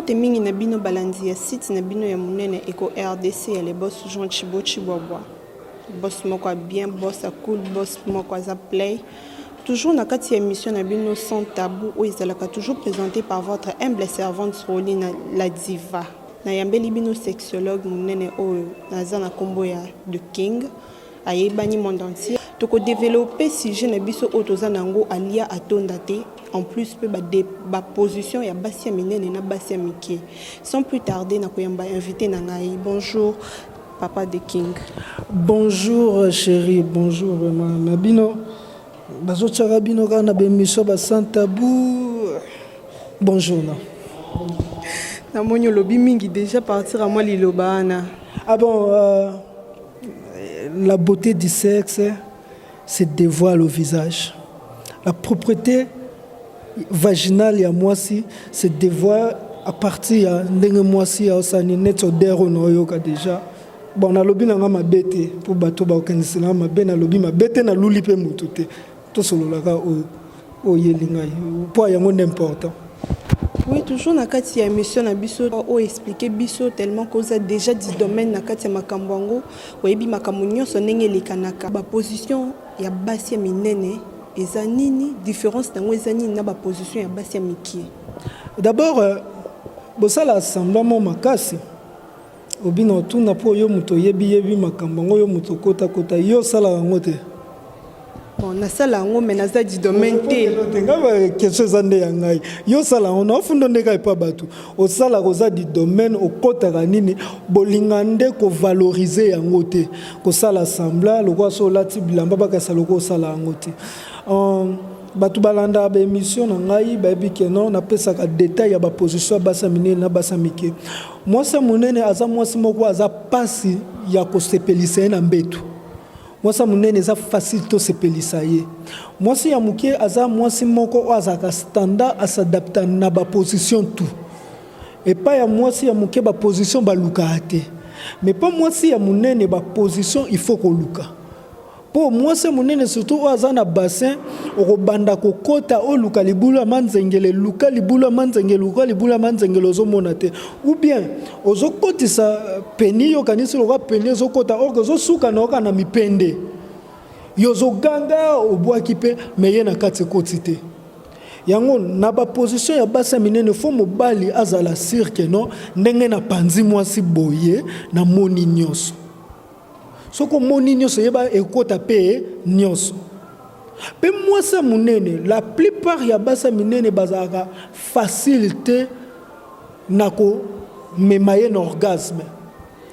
te mingi na bino balandi ya site na bino ya munene eko RDC ya le boss Jean Chibo Chibwabwa. Boss moko bien, boss a cool, boss moko za play. Toujours na kati ya émission na bino sans tabou où ezalaka toujours présenté par votre humble servante Roline la diva. Na yambeli bino sexologue munene oyo naza na kombo ya The King ayebani monde entier. Toko développer sujet na biso otoza nango alia atonda te. En plus pe ba position ya basi ya minene na basi ya mike. Sans plus tarder na koyamba invité na ngai. Bonjour papa The King. Bonjour chérie, bonjour Mabino. Bazo Charabino kana bemission ba sans tabou. Bonjour na. Na monyo lobi mingi déjà partir à moi lilobana. Ah bon, la beauté du sexe se dévoile au visage. La propreté vaginale ya mwasi se dévoile à partir ya ndenge mwasi ya osani neto dero no yoka déjà. Bon na lobi na ngama bete pour bato ba okanisi na ma be na lobi ma bete na luli pe mutu te. To solo la ka o yelinga po yango n'important. Oui, toujours na kati ya émission na biso o expliquer biso tellement cause déjà du domaine na kati ya makambwango oyebi makambo nyonso ndenge likanaka ba position ya basi ya minene eza nini différence nango eza nini na ba position ya basi ya mikie. D'abord bosala assemblement makasi obino tuna po yo muto yebi makambwango yo muto kota yo sala yango te. Bon, na sala ngo menaza di domaine te. Ngaba question zande ya ngai. Yo sala on fundo ndeka pa batu. O sala koza di domaine o kota nini bolingande ko valoriser yango te. Ko sala assembla lokwa so lati bilamba baka sala ko sala yango te. Batu balanda ba émission na ngai ba bi ke non na pesa ka détail ya ba position basa minene na basa mike. Moi sa munene aza moi moko aza pasi ya ko sepelisa na mbetu. Moi ça munene za facile to sepelisa ye. Moi si ya muke aza moi si moko azaka standard à s'adapter na ba position tout. Et pas ya moi si ya muke ba position ba lukate. Mais pas moi si ya munene ba position il faut ko luka. Pour moi c'est munene surtout aza na bassin o banda ko kota o luka libula manzengele luka libula manzengele luka libula manzengele zo monate ou bien ozo kotisa peni yo kanisi lo peni zo kota o zo suka na oka na mipende yo zo ganga o bwaki pe meye na kati kotite yango na ba position ya basa minene fo mobali azala cirque non ndenge na panzi mwasi boye na moni nyonso. Soko moni nyonso yeba ekota pe nyonso. Pe mwasa munene la plupart ya basa minene bazaka facilité nako memaye l'orgasme.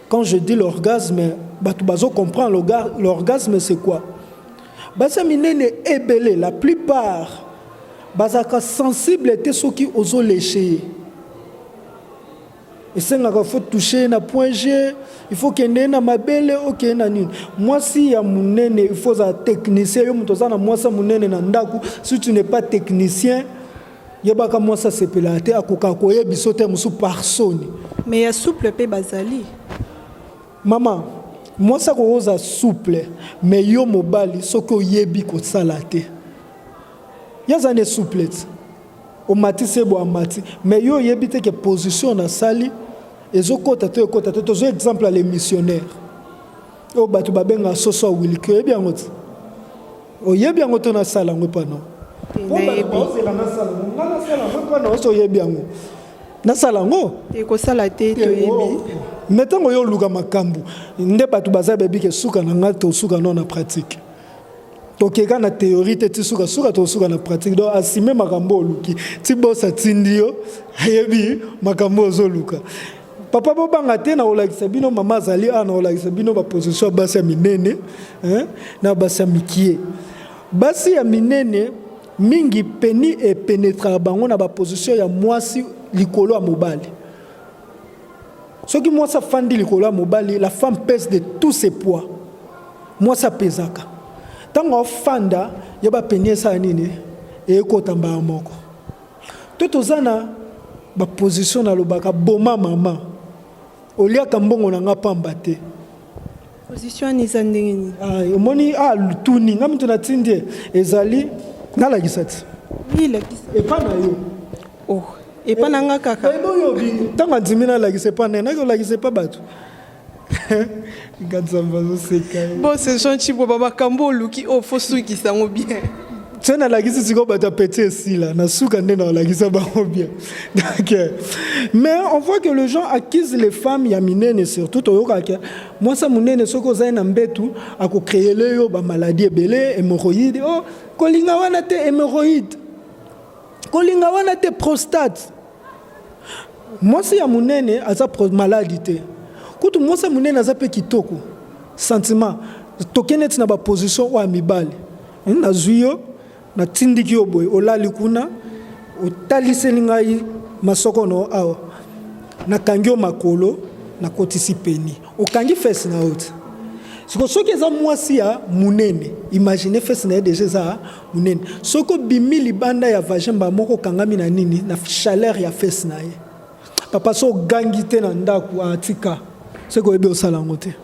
Quand je dis l'orgasme, batu bazo comprendre l'orgasme c'est quoi? Basa minene ebele la plupart bazaka sensible te soki ozo lécher. Et c'est là qu'il faut toucher na point G, il faut qu'il y ait na mabele, ok na nini. Moi si ya munene, il faut un technicien. Yo mutoza na moi sa munene na ndaku. Si tu n'es pas technicien, yeba ka moi sa sepelate akoka koye bisote musu personne. Mais ya souple pe bazali. Maman, moi ça ko oza souple, mais yo mobali soko yebi ko salate. Ya zane souplette. O mati sebo amati mais yo yebite que position na sali ezokota to zo exemple les missionnaires o batu babenga soso wilke e bien ngoti o yebi ngoto na sala ngo pa non o ba na sala ngana sala ngo na so yebi ngo na sala ngo e ko sala te to yebi metango yo luka makambu nde batu bazabe bike suka na ngato suka non na pratique. Donc il y a une théorie qui suka na pratique donc assumer makambo luki ti bossa tindio yebi makambo zo luka papa bobanga te na olakisa bino mama zali ana olakisa bino ba position basi ya minene na basi ya mikie basi ya minene mingi peni et pénétra bango na ba position ya mwasi likolo ya mobali soki mwasi fandi likolo ya mobali la femme pèse de tous ses poids mwasi pesaka. Tango fanda yaba penye sa nini ekota mba moko toto zana ba position na lobaka boma mama olia kambongo na nga pamba te position ni zandengini omoni lutuni ngam tuna tindie ezali na la gisati oui la gisati et pas na yo oh Et pas nanga kaka. Tant que Dimina la c'est pas nena que la c'est pas battu. Bon, c'est gentil pour Baba Kambo Luki au fosu qui s'en bien. Tu na la gisi siko bata pété ici là, na souka ndena la gisa ba bien. Donc mais on voit que les gens acquisent les femmes ya minene surtout toyoka ke moi ça munene soko za na mbetu ako créer le yo ba maladie belé hémorroïde oh kolinga wana te hémorroïde. Kolinga wana te prostate. Moi si ya munene aza maladie te. Kutu moi ça munene aza pe kitoko. Sentiment tokenet na ba position wa mibali. Na zuyo na tindiki yo boy olali kuna otaliseli ngai masoko no awa na kangio makolo na kotisi peni okangi fesse na haute siko soki eza mwasi ya munene imagine fesse na déjà za munene soko bimi libanda ya vagin ba moko kangami na nini na chaleur ya fesse na ye papa so gangi te na ndaku atika siko ebe osala ngote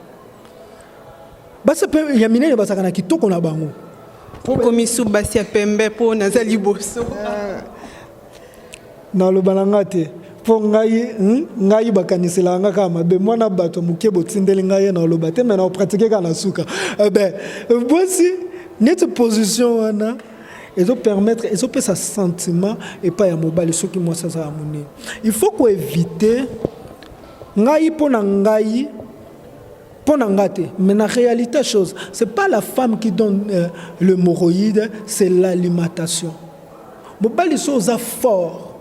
basa pe ya minene basaka na kitoko na bango Comme Soubasia Pembe pour Nazali Bosso. Na lo banangate po ngai bakanisela nga kama be mwana bato muke botindeli ngai na lo bate mais na pratiquer kana suka ben voici notre position wana et permettre et peut sa sentiment et pas ya mobile ce qui moi ça ça amoni il faut qu'on éviter ngai pona ngai mais la réalité chose, c'est pas la femme qui donne l'hémorroïde, c'est l'alimentation. Mobali choses fort.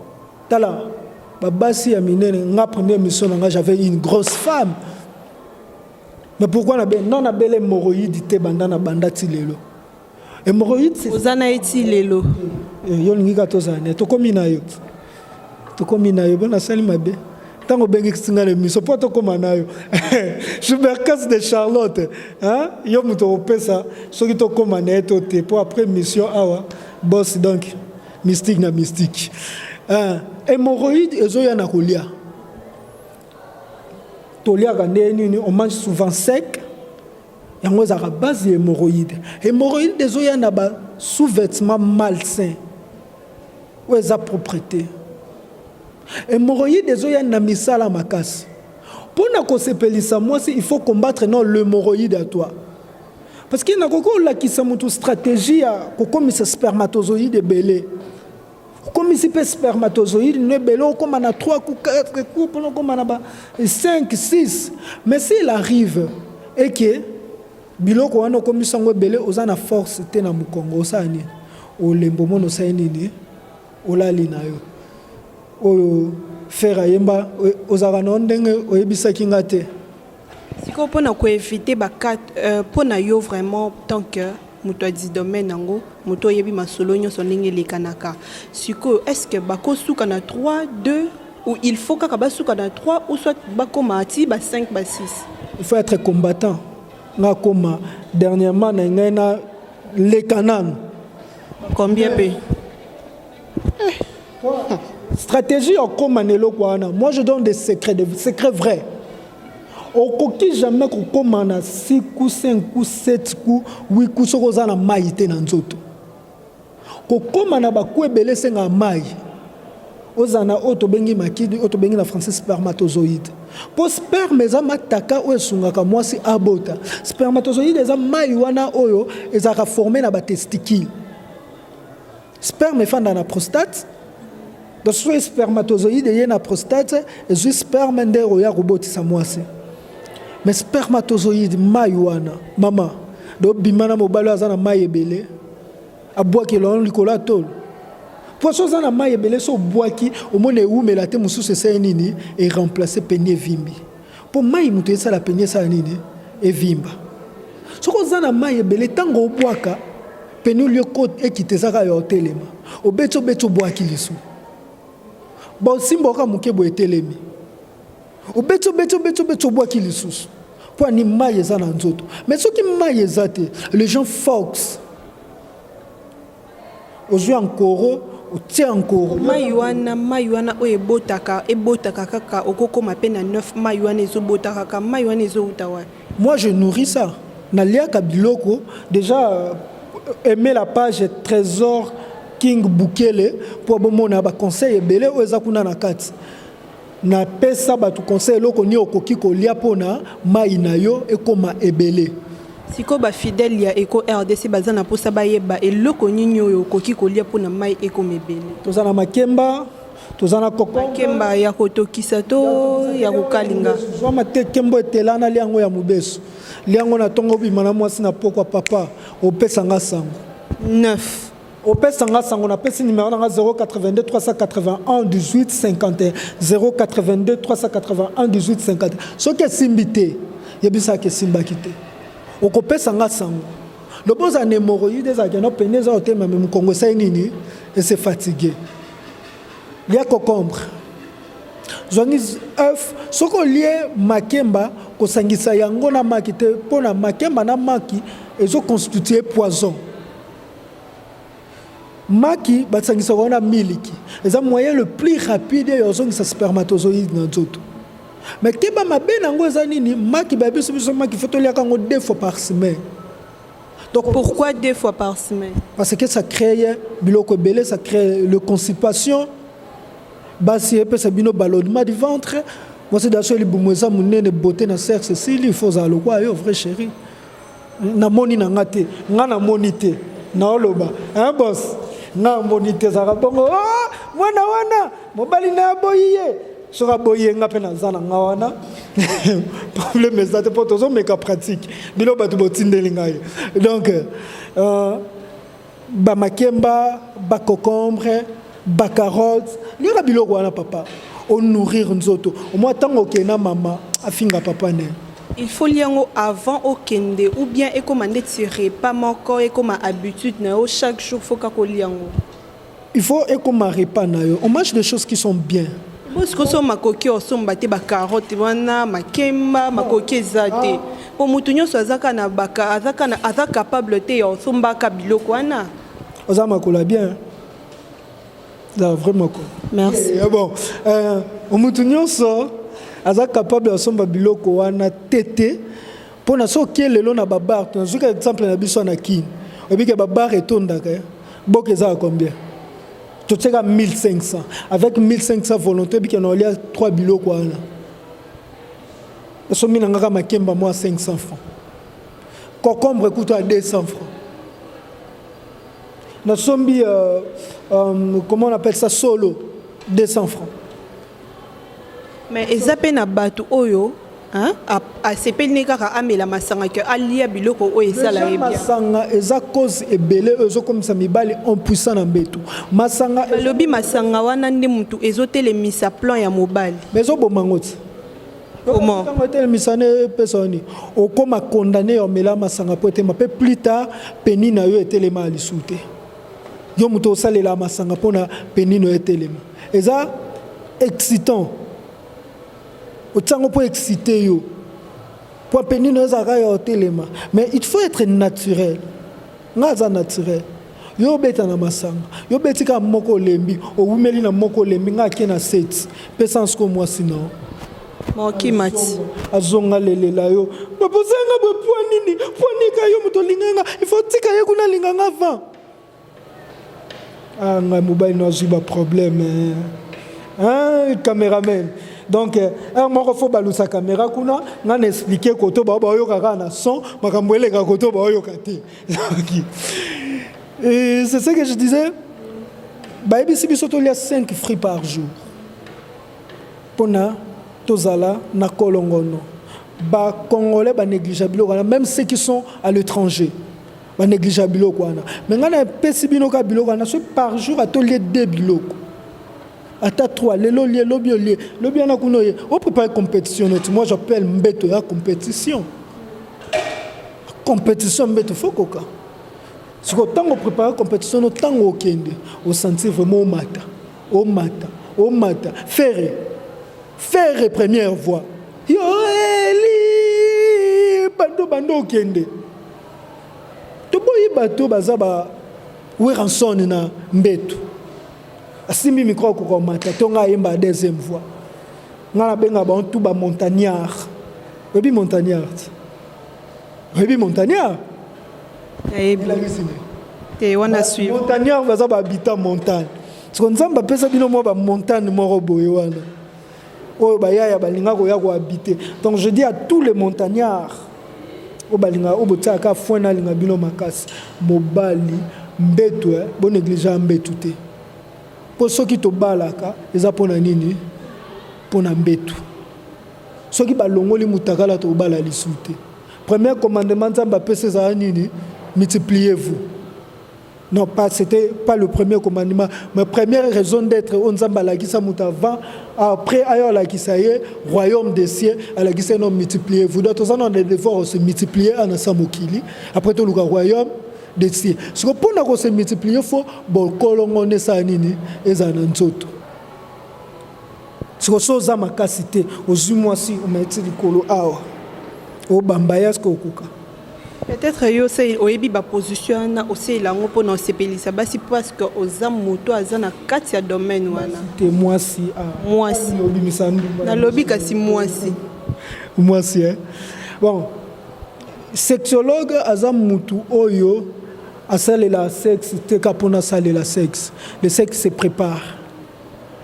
Tala, babasi amine nga première mission j'avais une grosse femme. Mais pourquoi non na belle hémorroïde te bandana bandati lelo. Hémorroïde c'est Ozana eti lelo. Yo ninga tozana to komina yo. To komina yo bona sali mabe. Tant que bengi singa le miso poto koma nayo Supercas de Charlotte hein yo muto opesa soki to koma na eto te pour après mission awa boss donc mystique na mystique hein hémorroïde ezoya na kolia tolia kande nini on mange souvent sec yango za ka base hémorroïde ezoya na ba sous-vêtements malsains ou eza propreté. Hémorroïde ezoya na misala makasi. Pour na kosepelisa moi il faut combattre non l'hémorroïde à toi. Parce qu'il na koko la ki samutu stratégie ya kokomisa spermatozoïde belé. Komisi pe spermatozoïde ne belé comme na 3 ou 4 coups pendant comme na ba 5 6 mais s'il arrive et que biloko wana komisa ngo belé ozana force te na mukongo osani o lembo mono sa nini olali na yo. Oyo faire yemba ozaka no ndenge oyebisaki nga te siko pona ko éviter ba pona yo vraiment tant que moto a dit domaine nango moto yebi masolo nyonso ndenge lekanaka siko est-ce que bako suka na 3 2 ou il faut kaka basuka na 3 ou soit bako mati ba 5 ba 6 il faut être combattant na koma dernièrement na ngena lekanan combien pe stratégie en comanelo quoi. Moi je donne des secrets vrais. Au coquille jamais qu'on commande 6 coups, 5 coups, 7 coups, 8 coups sur aux ana maïté dans zoto. Qu'on commande ba coué belé senga maï. Aux ana auto bengi makidi, auto bengi na français spermatozoïde. Pour sperme za mataka ou sunga ka moi si abota. Spermatozoïde za maï wana oyo ezaka formé na ba testicule. Sperme fan dans la prostate. Donc, soit spermatozoïde et la prostate, et soit sperme et roya robotisa moise. Mais spermatozoïde, maïwana, maman, donc bimana mobalo azana maïe belé, a bois qui l'on licola tol. Poisson zana maïe belé, so bois qui, au moins où mais la te moussou c'est nini, et remplacer peigné vimbi. Pour maïe mouté ça la peigné ça nini, et vimba. So ko zana maïe belé, tango au bois ka, peigné lieu côte et qui te zara yo telema. Au beto bois qui lissou. Bon simboka muke bo etelemi o beto bois qui les sous pour ni maille za na nzoto mais ce qui maille zate les gens fox au jeu encore au tient encore mayuana o ebotaka kaka okoko mapena 9 mayuana ezobotaka kaka mayuana ezouta. Moi je nourris ça na liaka biloko déjà aimer la page Trésor King Bukele pour bomona ba conseil ebele o eza kuna na kati na pesa ba tu conseil loko ni okoki kolia pona mai na yo ekoma ebele. Siko ba fidèle ya Eco RDC bazana posa bayeba eloko nini oyo okoki kolia pona mai ekoma ebele. Tozana makemba, tozana kokomba. Makemba ya kotokisa to ya kokalinga. Zoma te kembo etelana liango ya mubeso. Liango na tongo bimana mwasi na pokwa papa opesa nga sango. 9. Opesa nga sango na pesi numéro na 082 381 18 51 082 381 18 51. Soki simbite yebisa ke simbaki te. Okopesa nga sango. Le bon a hémorroïde des agents pénèzent au thème même Congo ça nini et c'est fatigué. Il y a concombre. Zonis œuf soko lié makemba ko sangisa yango na makite pona makemba na maki ezo constituer poison. Maki batsangisa wana miliki. Eza moyen le plus rapide et ozongisa spermatozoïde na nzoto. Mais keba mabe nango eza nini maki babiso biso maki fotolia kango 2 fois par semaine. Donc pourquoi 2 fois par semaine? Parce que ça crée biloko belé, ça crée le constipation. Basi epe ça bino ballonnement du ventre. Moi c'est d'ailleurs les boumouza munene beauté na sexe s'il il faut za lokwa yo vrai chéri. Na moni na ngate, nga na monité. Na oloba, hein boss. Na monité za rabongo. Ah, mwana wana, mobali na boyiye. Sera boyiye nga pe na zana nga wana. Problème est ça te pour toujours mais cas pratique. Bilo batu botindeli ngai. Donc ba makemba, ba concombre, ba carotte, li ra biloko wana papa. On nourrir nzoto. Au moins tant okena mama afinga papa ne. Il faut liango avant au kende ou bien et commander tirer pas moko et comme habitude na chaque jour faut ka ko liango. Il faut et comme repas na yo. On mange des choses qui sont bien. Parce que so makoki osomba te ba carotte wana makemba makoki zate. Pour mutu nyonso azaka na baka azaka capable te ya osomba ka biloko wana. Ozama kola bien. Da vraiment quoi. Merci. Et bon, mutu nyonso azaka capable osomba biloko wana tete pona so kelelo na babar. Nazuka exemple na biso na kin. Obike babar etondaka. Boke za combien? Tu sais 1500. Avec 1500 volontés, il y a 3 bilots. Je suis à 500 francs. Concombre coûte à 200 francs. Nous sommes, comment on appelle ça, solo, 200 francs. Mais ils appellent à Batu Oyo. Hein? À ces peines amela masanga que alia biloko o esala bien. Masanga eza cause ebele ezo comme ça mibali en puissant na betu. Masanga lobi masanga wana ndi mutu ezotele misa plan ya mobali. Mais obomangoti. Comment? Quand on misane personne o comme condamné o mela masanga pote ma peu plus tard penina yo etelema alisute. Yo muto salela masanga pona penino etelema. Eza excitant. Autant pour exciter yo pour penir nos arrêts au téléma mais il faut être naturel ngaza naturel yo beta na masanga yo betika moko lembi o wumeli na moko lembi ngake na set pesance ko moi sinon moki mati azonga lelela yo bapozenga bo poanini poanika yo muto linganga il faut tika ye kuna linganga avant ah nga mobile no zuba problème hein caméraman. Donc, un faut balousa sa caméra, kuna, on expliqué koto ba yo kaka na son, makambwele ka koto ba yo kate. Et c'est ce que je disais. Ba ici biso to lia 5 fruits par jour. Pona tozala na kolongono. Ba congolais ba négligeable même ceux qui sont à l'étranger. Ba négligeable kwana. Mais ngana pesi bino ka biloko na so par jour à to lia 2 biloko. Ata 3, le bien na kunoye. On prépare compétition. Moi j'appelle mbeto ya compétition. Compétition mbeto faut koka. Si quand on prépare compétition, on tango kende, on sentit vraiment au matin. Faire première voix. Yo eli bando kende. To boyi bato bazaba we ranson na mbeto. Asimbi micro ko mata tonga yemba deuxième voix. Ngala benga ba tout ba montagnard. Rebi montagnard. te wana suivre montagnard baza bahabita montagne siko nzambe apesa bino mwa bamontagne moko boye wana oyo bayaya balinga koya kohabite. Donc je dis à tous les montagnards oyo balinga oyo botiaka fwena alinga bino makasi mobali mbetu bo néglige mbetu te po soki tobalaka eza mpona nini mpona mbetu soki balongoli mutakala tobala lisu te. Premier commandement nzambe apesa ezala nini multipliez-vous. Non, pas, c'était pas le premier commandement. Ma première raison d'être, on zamba la kisa avant, après ailleurs la kisa y royaume des cieux, à la kisa non multiplier. Vous d'autres on a des devoirs se multiplier en asamokili. Après tout le royaume des cieux. Ce que pour nous se multiplier, faut bon colon on ça nini et ça n'enzoto. Ce que chose à ma capacité, aux humoisi, au métier du colo awa, au bambayas kokuka. Peut-être yo c'est oyebi ba position na aussi la ngo pona sepelisa basi parce que oza moto azana kati ya domaine wana te mwasi lobi misandu na lobi kasi mwasi hein bon sexologue aza mutu oyo asalela sexe te kapona salela sexe le sexe se prépare.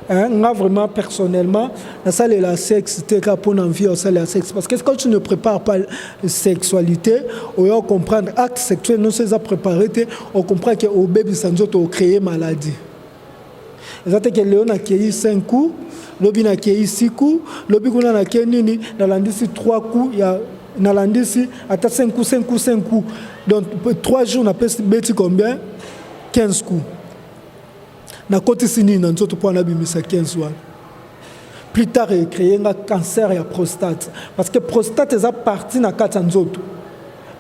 Moi, vraiment, personnellement, ça c'est la sexe, c'est pour envie ça la sexe. Parce que quand tu ne prépares pas la sexualité, on va comprendre acte sexuel, non c'est à préparer, on comprend que au bébé sans doute on crée maladie. C'est-à-dire que Léon a accueilli 5 coups, Lobi a accueilli 6 coups, Lobi qu'on a accueilli nini, dans l'industrie 3 coups, il y a dans l'industrie à 5 coups. Donc 3 jours on a fait combien 15 coups. Na côté sini na nzoto pour na bimisa 15 wana plus tard créé un cancer ya prostate parce que prostate est partie na kati nzoto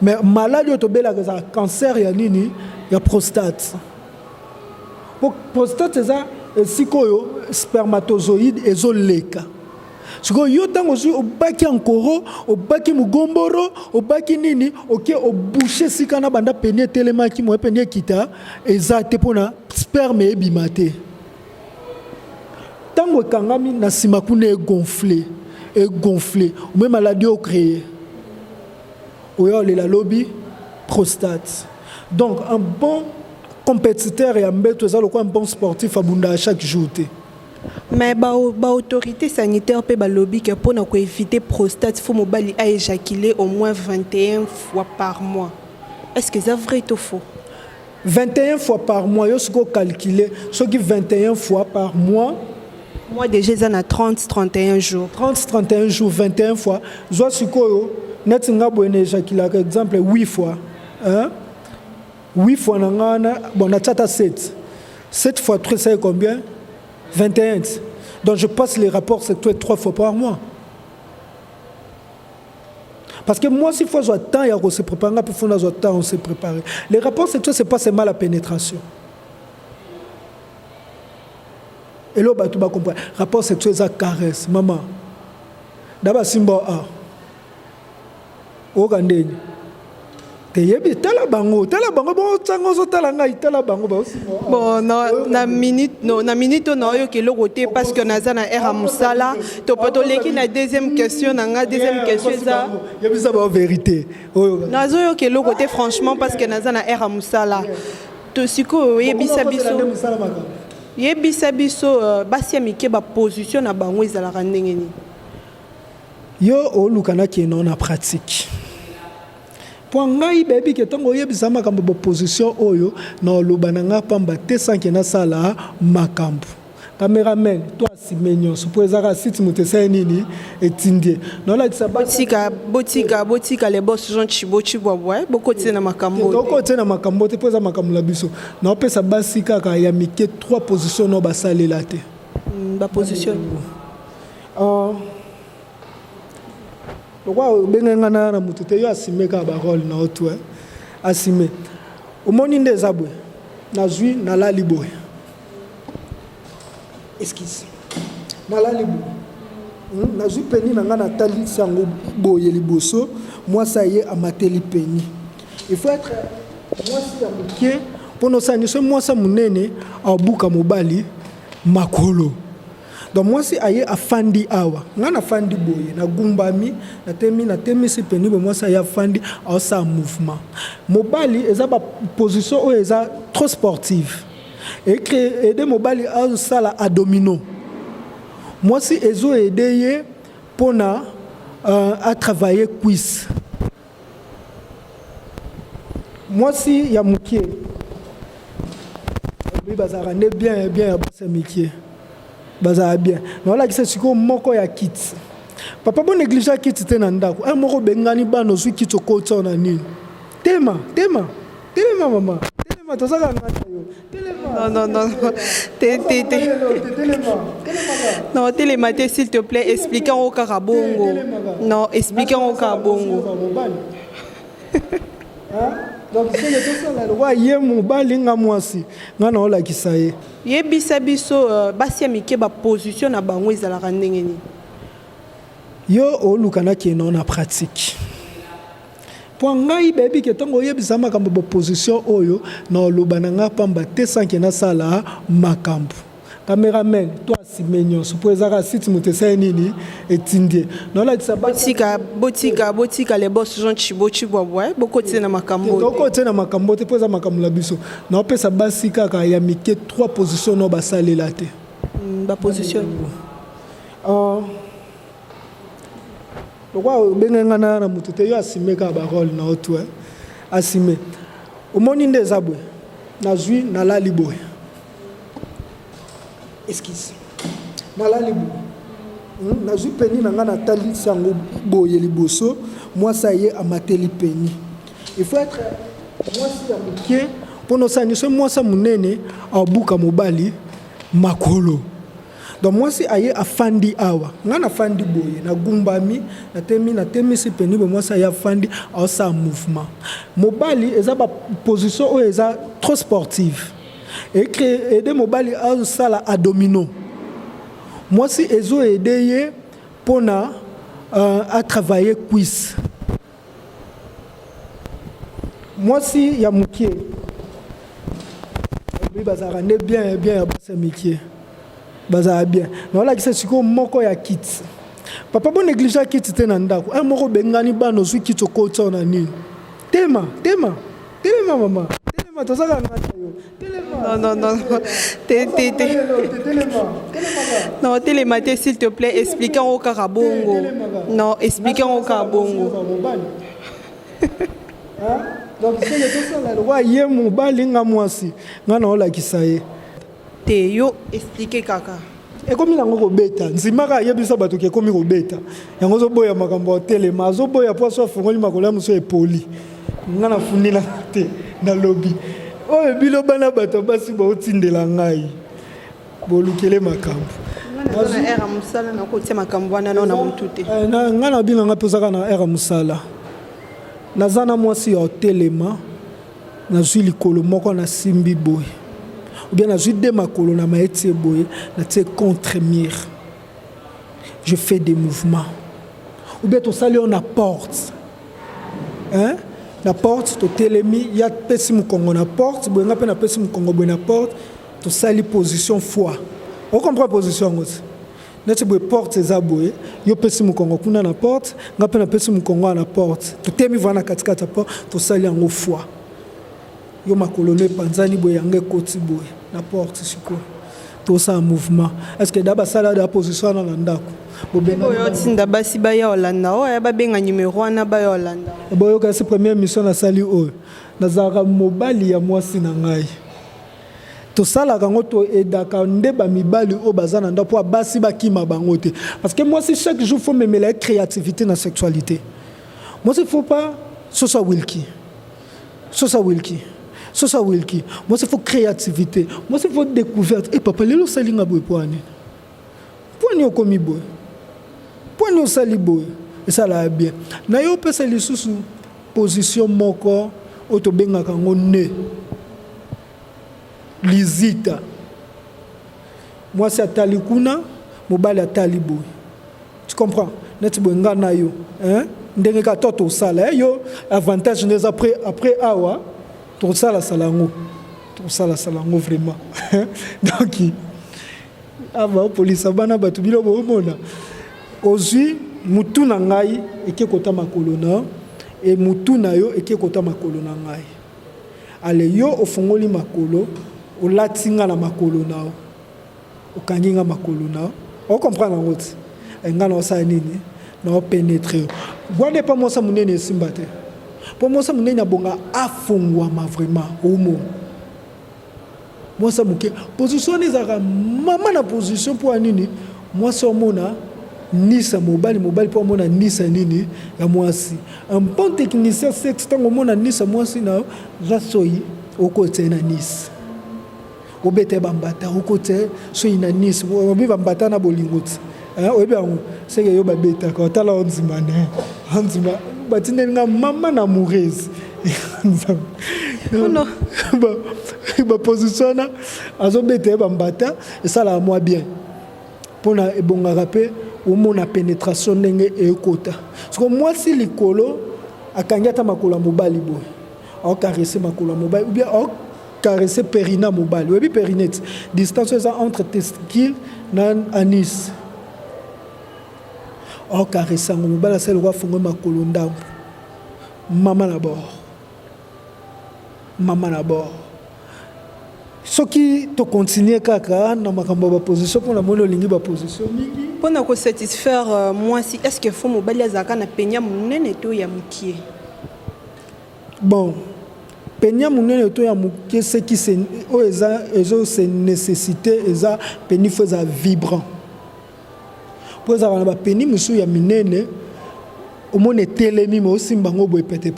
mais maladie to bela ka cancer ya nini ya prostate pour prostate eza sikoyo spermatozoïde ezoleka siko yo tango zo obaki ankoro obaki mugomboro obaki nini oké oboucher sikana banda penie telemaki mo penie kita eza te pona sperme ebimate tango kangami na sima kuna e gonflé même maladie au créé oyo la lobby prostate. Donc un bon compétiteur et un bon sportif abunda à chaque jour. Mais l'autorité sanitaire peut lobby que pour éviter prostate, il faut mobali à éjaculer au moins 21 fois par mois. Est-ce que c'est vrai ou faux? 21 fois par mois, il faut calculer. Ce qui 21 fois par mois. Moi déjà, j'en ai 30-31 jours. 30-31 jours, 21 fois. Je vois ce que net ngabo éjaculer par exemple 8 fois. Hein? 8 fois, bon, on a 7. 7 fois 3, c'est combien? 21. Donc je passe les rapports sexuels 3 fois par mois. Parce que moi, s'il faut avoir temps, il y a se préparer, puis il faut avoir temps, on se préparer. Les rapports sexuels, ce n'est pas seulement la pénétration. Et là, tu vas comprendre. Rapport sexuel, c'est la caresse. Maman. D'abord, Simba A. Ogandeni. Bon, na minute on yo ke lo côté parce que naza na era musala to poto leki na deuxième question na deuxième question ça il y a la vérité nazo yo ke lo côté franchement parce que naza na era musala to siko yebisa biso basi amike ba position na bango ezala ndenge ni yo olukana ki non na pratique. Pour ngai baby que tango yebisa makambo position oyo na lobananga pamba te sanke na sala makambo cameraman toi simenyo supposera site mutesa nini etindie non la botika les boss Jean Chibochibwa boko tena makambo boko tena makambo te poza makambo la biso na pesa basika ka ya mike 3 positions no basalela te ba position pourquoi benga na mutu te yo asime ka ba rôle na oto asime omoni ndeza bwe na zui na la liboy esquisse na la liboy na zui peni na nga na tali sango boye liboso moi ça y est amateli peni il faut être moi si amukie pour nos sani so moi ça munene abuka mobali makolo donc mwasi aye afandi awa nga na fandi boye na gumbami na temi si peni bo mwasi aye afandi aosa mouvement mobali eza ba position oyo eza trop sportive aider mobali aosala a domino mwasi ezo aider ye pona à travailler cuisse mwasi ya mukie bazara ne bien ya basa mikie bazara bien na la kisa siko moko ya kit papa bon négliger kit te na ndako un moko bengani bano su kit okota na nini tema mama telema tozaka ngata yo telema non non telema te s'il te plaît expliquons au karabongo non expliquons au karabongo donc c'est le tosala le roi ye mobali nga mwasi nga na ola kisaye yebisa biso basi ya mike ba position na bango ezalaka ndenge nini yo olukana keno na pratique po ngai bebi ke tongo yebisa makambo ba position oyo na oloba na nga pamba te sanke na sala makambo cameraman toi simenyo supposera site mutesa nini etindie na la tsa botika les boss Jean Chibochibwa boko tena makambo boko tena makambo te poza makambo la biso na opesa basi kaka ya mike 3 positions no basalela te ba position lokwa benga na mutu te yo asime ka ba rôle na oto asime omoni ndeza bwe na zui na la liboy esquisse nalali boye nazwi peni na nga natalisi yango boye liboso mwasi aye amateli peni il faut être mwasi ya mokie mpona osanisa mwasi ya monene abuka mobali makolo donc mwasi aye afandi awa nga nafandi boye nagumbami na temi si peni bo mwasi aye afandi aosa mouvement mobali eza ba position oyo eza trop sportive aider mobali aosala a domino mwasi ezo aider ye pona à travailler cuisse mwasi ya mukie bazara ne bien ya basa mikie bazara bien na wala kisa siko moko ya kit papa bon négliger kit te na ndako un moko bengani bano su kit okota na nini tema mama telema tozaka ngata yo non non telema te s'il te plaît expliquons au karabongo non expliquons au karabongo donc c'est le tosala le roi ye mobali nga mwasi nga na ola kisaye te yo expliquer kaka ekomi nango kobeta nzimaka ayebisa bato ke ekomi kobeta yango ozoboya makambo ya telema azoboya po aso afongoli makolo ya mosu epoli nga nafundi na te na lobi oyo biloba na bato basi baotindela ngai bolukele makambo nga na bino nga mpozaka na ere mosala naza na mwasi ya otelema nazwi likolo moko na simbi boye ou bien nazwi de makolo na maeti boye na tie contre mire je fais des mouvements ou bien tosali on apporte hein na porte to telemi ya pesi mukongo na porte boyenga pe na pesi mukongo boye na porte to sali position foi on comprend position ngoti neti boye porte eza boye yo pesi mukongo kuna na porte nga pe na pesi mukongo na porte to temi vana katikata porte to sali yango foi yo makolo ne panzani boye yango ekoti boye na porte siko to sa mouvement est-ce que d'aba sala da position na ndako boyo tinda basi ba ya Holanda o ya babenga numéro 1 na ba ya Holanda boyo kasi première mission na sali o nazaka mobali ya mwasi na ngai to sala kango to edaka ndeba mibali o bazana ndo po basi bakima bango te parce que moi c'est chaque jour faut me mêler créativité na sexualité moi il faut pas ce soit wilky moi il faut créativité moi il faut découverte et papa lelo salinga boy poani okomi boy poani osali boy esala bien na yo pesa lisusu position moko otobengaka ngo ne lizita mwasi atali kuna mobali atali boy tu comprends neti boy nga na yo hein ndenge ka toto osala yo avantage neza après awa tosala salango vraiment donc ava police bana batu bilo bomona ozui mutu na ngai eke kota makolo na et mutu na yo eke kota makolo na ngai ale yo ofungoli makolo olatinga na makolo na okanginga makolo na o comprendre ngoti nga na osa nini na pénétrer gwande pa mosa munene simbate po mosa munene abonga afungwama vraiment omo mosa muke position ezaka mama na position pour nini mosa omona nisa mobali pour mona nisa nini ya mwasi un bon technicien sexe tango mona nisa mwasi na rasoi okote na nisa obete bambata okote so ina nisa obi bambata na bolingoti obi ango seke yo babeta ka tala onzima ne onzima batinde nga mama na moureuse non ba position na azobete bambata esala moi bien pona ebongaka pe omona pénétration ndenge ekota parce que moi si likolo akangi ata makolo mobali boy au caresser makolo mobali ou bien au caresser périna mobali ou bien périnette distance entre testicule na anis au caresser mobali c'est le roi fongo makolo ndambo mama na bord soki to continuer kaka na makambo ba position pour la mono lingi ba position mingi pour na ko satisfaire moi si est-ce que faut mobali azaka na penya munene to ya mukie bon penya munene to ya mukie c'est qui c'est c'est nécessité eza peni faza vibrant pour ça na ba peni musu ya minene au mone telemi mo simbango boy pete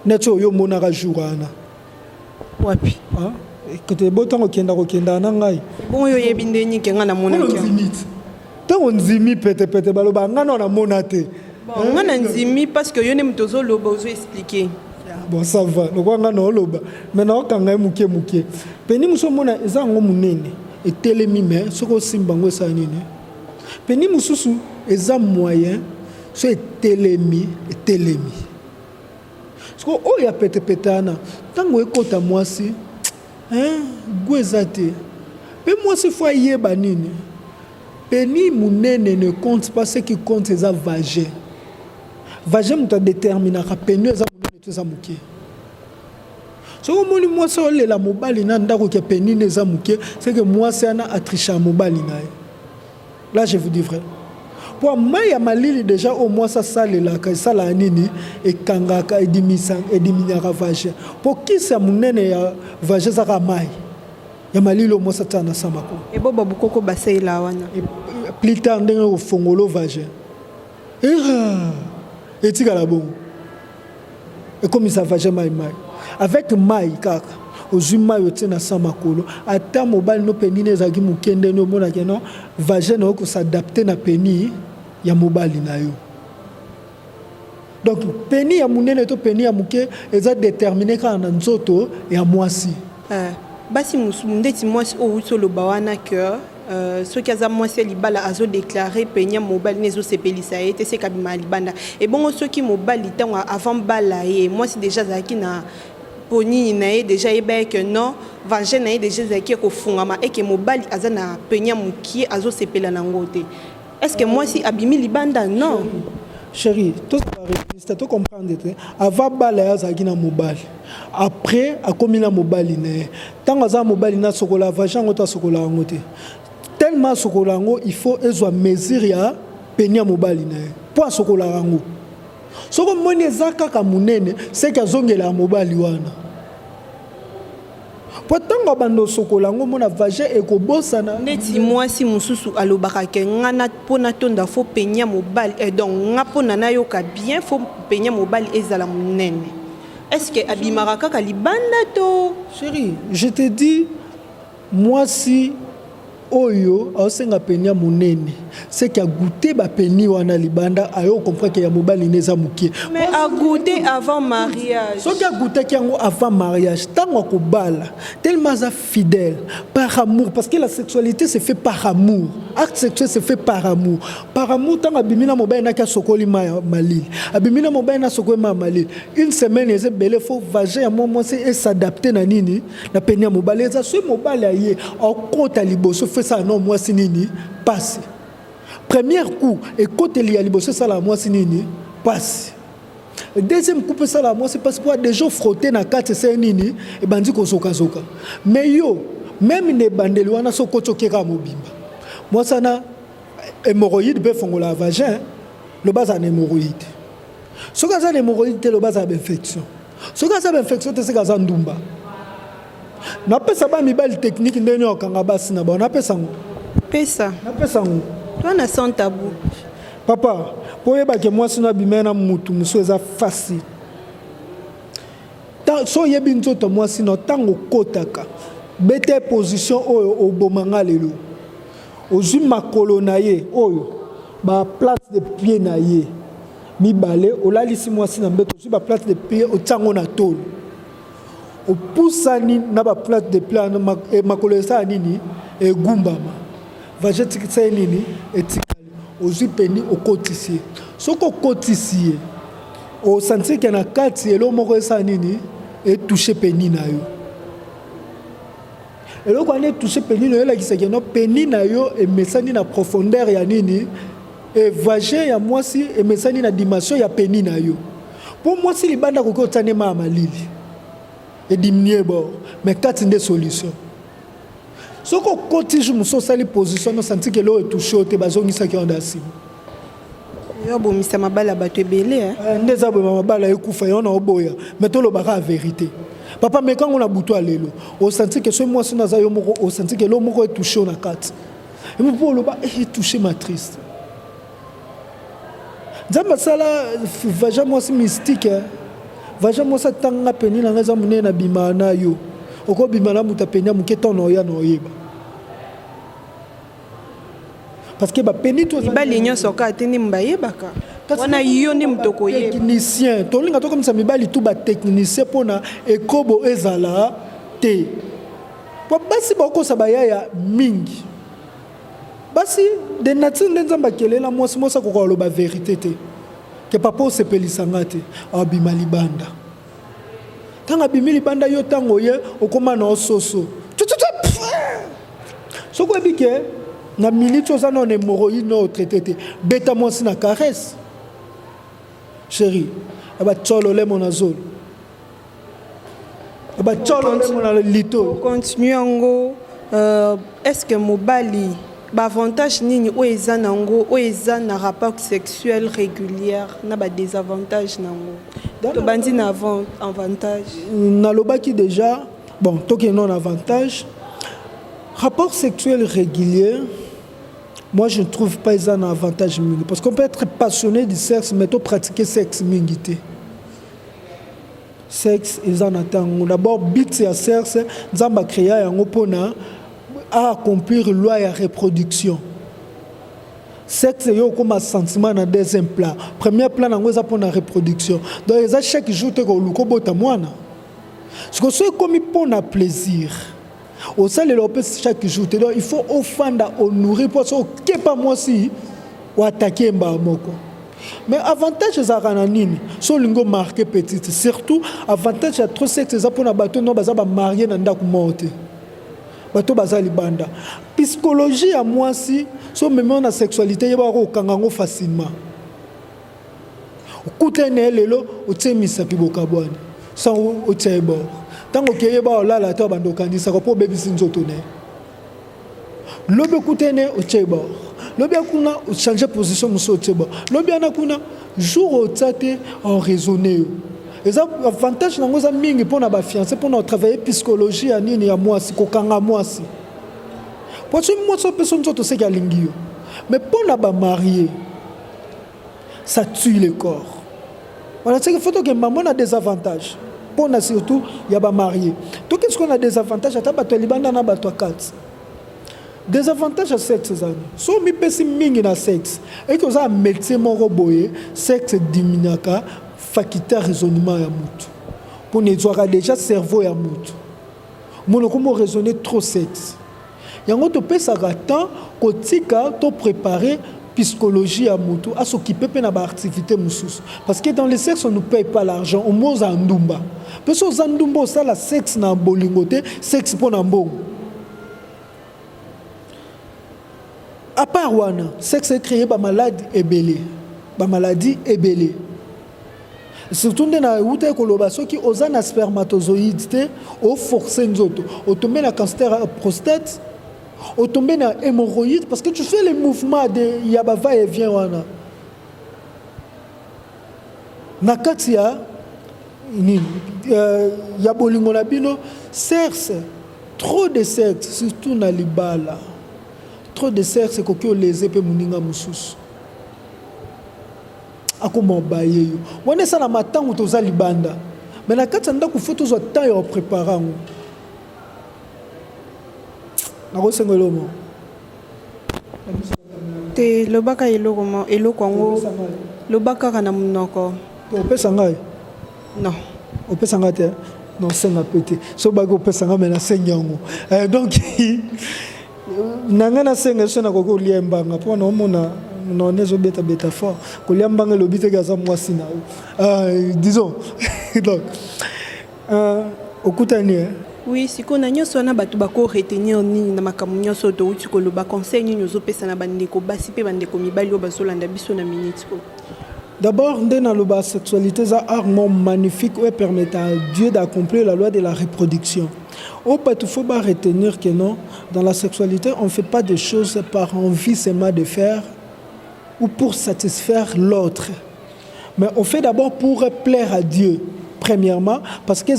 neto yo monaka jourana wapi écoutez botango kenda na ngai bon yo yebinde nyike nga na mona ki tango nzimi pete baloba nga na mona te bon nga na nzimi parce que yo ne mtozo loba ozo expliquer bon ça va lokwa nga na loba mais na okanga muke peni muso mona eza ngo munene etelemi mais soko simbango sa nini peni mususu eza moyen so etelemi parce que oya pete tango ekota mwasi gwezate pe mwasi fo yeba nini peni munene ne compte pas ce qui compte eza vagin muta déterminaka peni eza munene to eza muke so omoni mwasi olela mobali na ndako ke peni ne eza muke c'est que mwasi ana atrisha mobali na ye là je vous dis vrai pour mai ya malili déjà au moins ça salelaka sala nini ekangaka ediminyaka vagin pour qui ça munene ya vagin saka mai ya malili au moins ça tana samako et boba bukoko basela wana plus tard ndenge ofongolo vagin etika la bon et comme ça vagin mai avec mai kaka ozuma yo tena samakolo ata mobali no penine ezaki mukende no mona ke non vagin no ko s'adapter na peni ya mobali na yo donc peni ya munene to peni ya muke eza déterminé ka na nzoto ya mwasi basi musundeti mwasi o utolo bawana que ce qui a mwasi libala azo déclarer penya mobali nezo sepelisa ete se kabima libanda et bon ceux qui mobali tango avant bala ye mwasi déjà zaki na poni na ye déjà eba que non vagin na ye déjà zaki ko fungama et que mobali azana penya muki azo sepela na ngote. Est-ce que moi si abimi libanda non chérie tout ça résister to comprendre avant bala zaki na mobali après akomi na mobali ne tango za mobali na sokola vagin ngota sokola ngote tellement sokola ngo il faut ezwa mesure ya penya mobali ne pour sokola ngo soko moni ezaka ka munene c'est que azongela mobali wana potanga bando sokola ngo mona vagin ekobosana neti mwasi mususu alobaka ke ngana pona tonda fo penya mobali et donc nga pona na yoka bien fo penya mobali ezala munene est-ce que abimara kaka libanda to chérie je te dis mwasi oyo asenga penya munene c'est qu'il a goûté ba peni wana libanda ayo comprendre que ya mobali neza mukie mais a goûté avant mariage ce qui a goûté qui avant mariage tango ko bala tellement ça fidèle par amour parce que la sexualité se fait par amour acte sexuel se fait par amour tango bimina mobali na ka sokoli malili abimina mobali na sokoli malili une semaine eze belé faut vager à moment c'est s'adapter na nini na peni ya mobali ça ce mobali aye au kota liboso fait ça non moi nini passe premier coup et côté li liboso ça la moi nini passe deuxième coup ça la moi c'est parce que des gens frotter na carte c'est nini et bandi ko zoka mais yo même ne bandeli wana soko tokeka mobimba moi ça na hémorroïde be fongola vagin le bas en hémorroïde ce que ça l'hémorroïde le bas en infection ce que ça infection c'est que ndumba na pesa ba mibali technique ndeni okanga basi na ba na pesa ngo pesa na pesa ngo toi na sans tabou papa pour yeba ke moi sino bimena mutu muso eza facile ta so yebi nzoto moi sino tango kotaka bete position oyo obomanga lelo ozwi makolo na ye oyo ba place de pied na ye mibale olalisi moi sino mbeto ozwi ba place de pied otango na tolo opusani na ba place de plan makolo esa nini egumbama vageti kitsa nini etikali ozwi peni okotisi soko kotisi o sentir que na kati elo moko esa nini et toucher peni na yo elo ko ane toucher peni na yo la kiseke no peni na yo e mesani na profondeur ya nini e vagin ya mwasi e mesani na dimension ya peni na yo pour mwasi libanda ko ko tane ma malili et diminuer bon mais quatre des solutions ce qu'on cotise muso sali position no senti que l'eau est touché te bazongi ça qui on dasi yo bo misa mabala bato ebele ndeza bo mabala ekufa yo na oboya mais to lo baka vérité papa mais quand on a buto lelo on senti que ce mois sina za yo moko on senti que l'eau moko est touché na quatre et me pour lo ba est touché ma triste Zamba sala vaja moi c'est mystique vaja moi ça tanga peni na ngaza munene na bimana yo oko bimana mutapenya muketo no ya no yeba parce que ba peni to ba lignon soka atini mbaye baka wana yo ni mtoko ye technicien to linga to comme ça mibali tout ba technicien pona ekobo ezala te po basi bako sa bayaya mingi basi de nature nzamba kelela mwasi mosa ko lo ba vérité te que papa se pelisanga te abima libanda tanga bimili banda yo tango ye okoma na ososo soko ebike na minute oza na hémorroïde no traité te beta mwasi na caresse chérie aba tcholo le mon azol aba tcholo le mon lito continue ngo est-ce que mobali ba avantage nini o eza nango o eza na rapport sexuel régulier na ba désavantage nango to bandi na avantage na lobaki déjà bon to que non avantage rapport sexuel régulier moi je ne trouve pas un avantage mingi parce qu'on peut être passionné du sexe mais to pratiquer sexe mingité sexe ils en attendent d'abord bit ya sexe nzamba créer yango pona à accomplir loi ya reproduction sexe yo comme un sentiment na deuxième plan premier plan nango za pour la reproduction donc ça chaque jour te ko luko bota mwana ce que c'est comme pour na plaisir au sein le chaque jour te donc il faut offanda honorer pour ça que pas moi si ou attaquer mba moko mais avantage za kana nini so lingo marqué petite surtout avantage ya trop sexe za pour na bato no baza ba marié na ndako monte bato bazali banda psychologie à moi si so même na sexualité yeba ko kangango facilement okutene lelo otemisa piboka bwana sans otebo tango keyeba olala to bando kanisa ko po baby sinzoto ne lobe kutene otebo lobe kuna changer position muso otebo lobe ana kuna jour otate en raisonner. Les avantages nango za mingi pona ba fiancé pona travailler psychologie ya nini ya mwasi kokanga mwasi pour ça moi ça personne d'autre sait qu'il lingio mais pona ba marié ça tue le corps voilà c'est que faut que maman a des avantages pona surtout ya ba marié donc qu'est-ce qu'on a des avantages ata bato libanda na bato 4 Désavantage à sexe zana. So mi pesi mingi na sexe. Et que ça médecin moko boye, sexe diminuaka faculté raisonnement ya mutu. Pour nettoyer déjà cerveau ya mutu. Mono comment raisonner trop sexe. Yango to pesa temps kotika to préparer psychologie à mutu à s'occuper pe na ba activité mususu. Parce que dans le sexe on ne paye pas l'argent, on mange en ndumba. Parce que en ndumba ça la sexe na bolingote, sexe pour na mbongo. À part wana, sexe est créé par maladie ébélé. Par maladie ébélé. Surtout dans uta koloba soki ozana spermatozoïde au forcer nzoto, au tomber na cancer à prostate, au tomber na hémorroïde parce que tu fais les mouvements de yabava et vient wana. Na katia ni ya bolingo na bino sexe, trop de sexe surtout na libala. Trop de sexe que les épées muninga mususu. Akoma baye yo. Wana ça na matango toza libanda. Mais na kati ndako faut zo temps yo préparer ngo. Na ko sengelo mo. Te lobaka eloko mo eloko ngo lobaka kana munoko. To pesa ngai. Non. O pesa ngai te. Non senga pété. So bago pesa ngai na senyango. Donc nanga na senga sona ko liembanga po na mona non nezo beta beta fort ko liembanga lo bite gaza mwasi na disons donc okutani oui siko na nyoso na batu bako retenir nini na makamu nyoso to uti ko lo ba conseil nini ozo pesa na bandeko basi pe bandeko mibali o bazolanda biso na minute ko. D'abord, la sexualité est un art magnifique qui permet à Dieu d'accomplir la loi de la reproduction. Il faut retenir que non, dans la sexualité, on ne fait pas des choses par envie seulement de faire ou pour satisfaire l'autre. Mais on fait d'abord pour plaire à Dieu, premièrement, parce que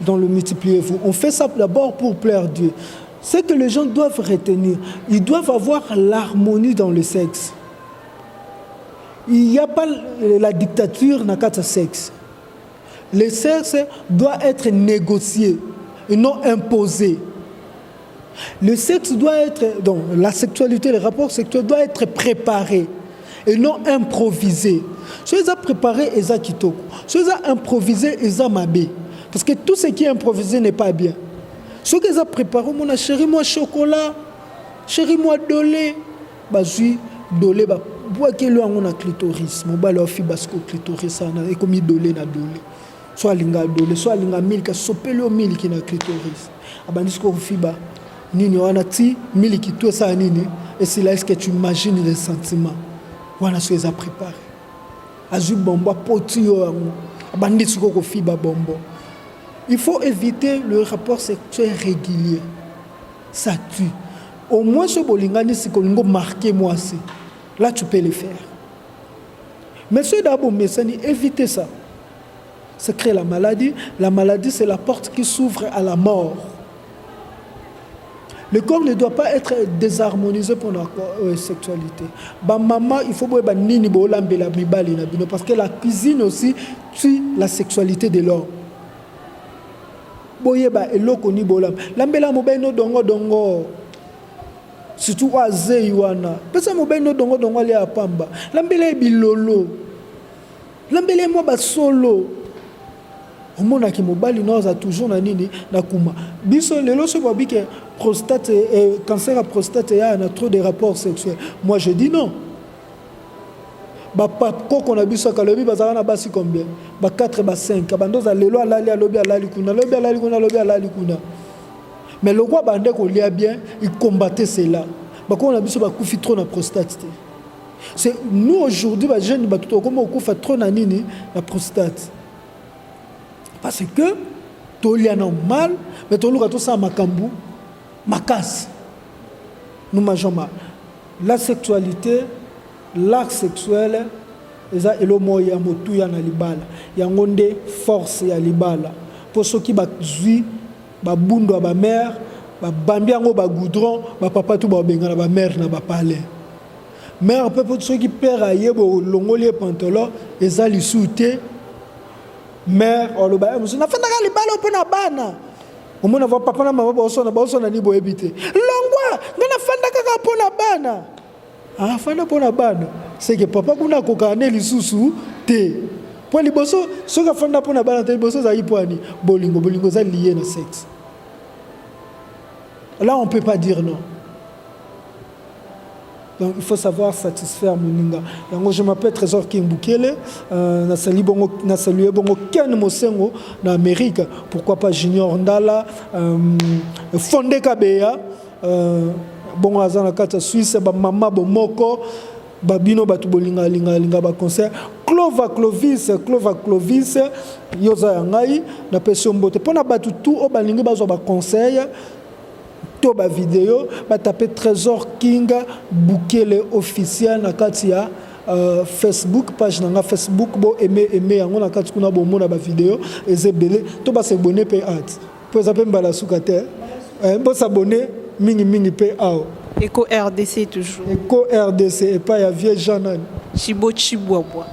dans le multipliez-vous. On fait ça d'abord pour plaire à Dieu. Ce que les gens doivent retenir, ils doivent avoir l'harmonie dans le sexe. Il n'y a pas la dictature dans le sexe. Le sexe doit être négocié et non imposé. Le sexe doit être, donc la sexualité, le rapport sexuel doit être préparé et non improvisé. Si ils ont préparé, ils ont kitoko. Si ils ont improvisé, ils ont mabé. Parce que tout ce qui est improvisé n'est pas bien. Ce qu'ils ont préparé, mon chéri, moi chocolat, chéri, moi dolé, bazui, dolé, bah, bois que le on a clitoris, mon bal of basco clitoris, ça et comme il dolé na dolé, soit linga dolé, soit linga milk, sopelé au milk qui na clitoris. Abandisco fiba, nini wana ti milk qui tout ça nini, et c'est là est-ce que tu imagines les sentiments, wana ce qu'ils ont préparé. Azu bomba potio, abandisco fiba bombo. Il faut éviter le rapport sexuel régulier. Ça tue. Au moins, ce bolingani, c'est qu'on a marqué moi aussi. Là, tu peux le faire. Mais ce d'abord, évitez ça. Ça crée la maladie. La maladie, c'est la porte qui s'ouvre à la mort. Le corps ne doit pas être désharmonisé pour la sexualité. Maman, il faut parce que la cuisine aussi tue la sexualité de l'homme. Boyeba eloko ni bolam lambela mobeno dongo surtout aze yuana pesa mobeno dongo le apamba lambela bilolo lambela mo ba solo omona ki mobali noza toujours na nini na kuma biso lelo so babike prostate et cancer à prostate ya na trop de rapports sexuels. Moi je dis non. Papa koko na biso kalobi bazala na basi combien ba 4 ba 5 bandoza lelo alali alobi alali kuna mais le roi bande ko lia bien il combattait cela ba ko na biso ba kufi trop na prostate. C'est nous aujourd'hui ba jeune ba tout comme okufa trop na nini na prostate parce que to lia normal mais to luka to sa makambu makas nous mangeons mal la sexualité. L'acte sexuel eza elomo ya motu ya na libala yango nde force ya libala pour ceux qui bazui ba bundo ba mère ba bambi yango ba goudron ba papa tout ba benga na ba mère na ba palais mère peut pour ceux qui perd ayebo longoli pantalon eza lisute mère oloba musu na fanda ka libala po na bana Au moins avoir papa na maman ba ni boyebi te. Longwa ngana fanda kaka pona bana. Ah fanda pona bana. C'est que papa kuna kokane lisusu te. Pour liboso soka fanda pona bana te liboso za ipwani bolingo za lié na sexe. Là on peut pas dire non. Donc il faut savoir satisfaire moninga. Donc je m'appelle Trésor King Bukele, na salué bongo Ken Mosengo na Amérique, pourquoi pas Junior Ndala, Fondé Kabeya, bongo azana kata Suisse ba mama bomoko, babino batu bolinga linga ba concert, Clova Clovis, yoza yangai na peso mbote pona batu tout o balingi bazo ba conseil. To ba vidéo ba taper Trésor King Bukele officiel na kati ya Facebook page na Facebook bo aimer yango na kati kuna bo mona ba vidéo ezebele to ba s'abonner pe at po za pe mbala sukate bo s'abonner mingi pe ao Eco RDC toujours. Eco RDC et pas ya vieux Janan Chibo Chibwabwa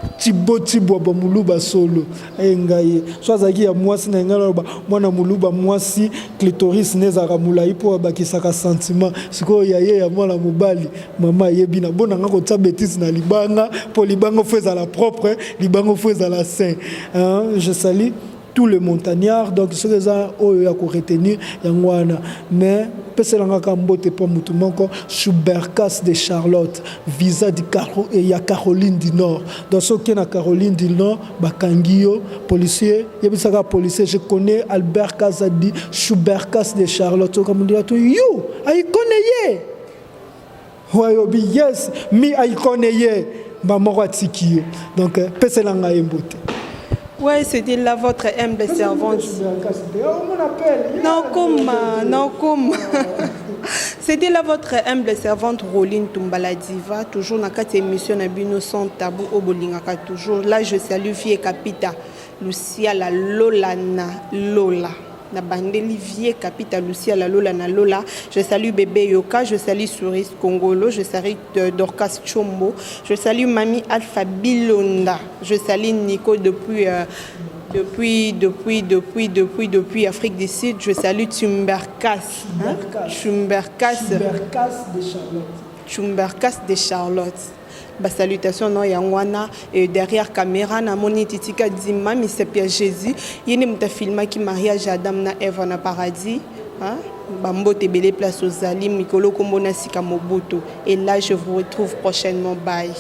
muluba solo engaye swazaki ya mwasi na ngala ba mwana muluba mwasi clitoris nezaka mulai po bakisaka sentiment siko ya mwana mobali mama yebi na bona ngako tsa bêtise na libanga po libanga feza la propre libanga feza la saint. Je salue tous les montagnards donc ce que ça oyo ko retenir yangwana mais peselanga kambote po mutu moko Schubercas de Charlotte visa di Caro et ya Caroline du Nord dans ce qui na Caroline du Nord bakangio policier yebisaka policier je connais Albert Kazadi Schubercas de Charlotte comme dit to you I connais wayobi yes mi I connais ba moko tikio donc peselanga embote. Ouais, c'était là votre humble servante. Non, comme. C'était là votre humble servante Roline Tumbala Diva, toujours dans cette émission Nabino sans tabou au Bolingaka toujours. Là, je salue Vie Capita, Lucia la Lola. Na bandeli Vie Capita, Lucia la Lola. Je salue Bébé Yoka, je salue Souris Congolo, je salue Dorcas Chombo, je salue Mamie Alpha Bilonda, je salue Nico depuis Afrique du Sud, je salue Chumbercas de Charlotte. Bah, salutations non yangwana et derrière caméra na moni titika dima mi sepia Jésus yene muta filma ki mariage Adam na Eva na paradis hein bambote belé place aux alim mikolo kombo na sika mobuto et là je vous retrouve prochainement bye.